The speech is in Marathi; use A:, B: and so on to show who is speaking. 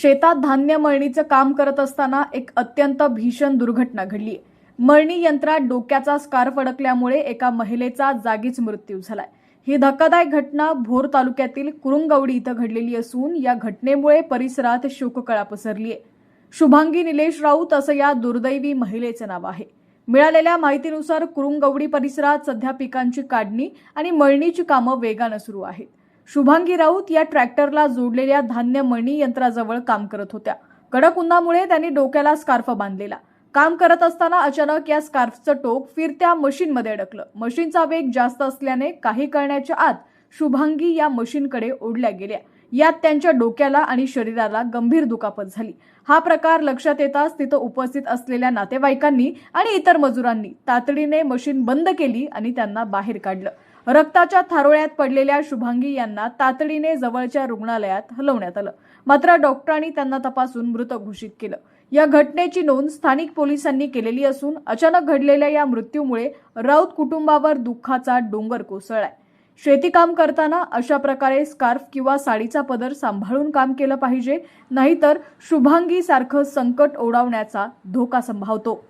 A: शेतात धान्य मळणीचं काम करत असताना एक अत्यंत भीषण दुर्घटना घडली. मळणी यंत्रात डोक्याचा स्कार्फ अडकल्यामुळे एका महिलेचा जागीच मृत्यू झालाय. ही धक्कादायक घटना भोर तालुक्यातील कुरुंगवडी इथं घडलेली असून या घटनेमुळे परिसरात शोककळा पसरली आहे. शुभांगी निलेश राऊत असं या दुर्दैवी महिलेचं नाव आहे. मिळालेल्या माहितीनुसार कुरुंगवडी परिसरात सध्या पिकांची काढणी आणि मळणीची कामं वेगानं सुरू आहेत. शुभांगी राऊत या ट्रॅक्टरला जोडलेल्या धान्य मळणी यंत्राजवळ काम करत होत्या. कडक उन्हामुळे त्यांनी डोक्याला स्कार्फ बांधलेला. काम करत असताना अचानक या स्कार्फचं टोक फिरत्या मशीनमध्ये अडकलं. मशीनचा वेग जास्त असल्याने काही करण्याच्या आत शुभांगी या मशीनकडे ओढल्या गेल्या. यात त्यांच्या डोक्याला आणि शरीराला गंभीर दुखापत झाली. हा प्रकार लक्षात येताच तिथं उपस्थित असलेल्या नातेवाईकांनी आणि इतर मजुरांनी तातडीने मशीन बंद केली आणि त्यांना बाहेर काढलं. रक्ताच्या थारोळ्यात पडलेल्या शुभांगी यांना तातडीने जवळच्या रुग्णालयात हलवण्यात आलं. मात्र डॉक्टरांनी त्यांना तपासून मृत घोषित केलं. या घटनेची नोंद स्थानिक पोलिसांनी केलेली असून अचानक घडलेल्या या मृत्यूमुळे राऊत कुटुंबावर दुःखाचा डोंगर कोसळलाय. शेतीकाम करताना अशा प्रकारे स्कार्फ किंवा साडीचा पदर सांभाळून काम केलं पाहिजे, नाहीतर शुभांगी सारखं संकट ओढावण्याचा धोका संभावतो.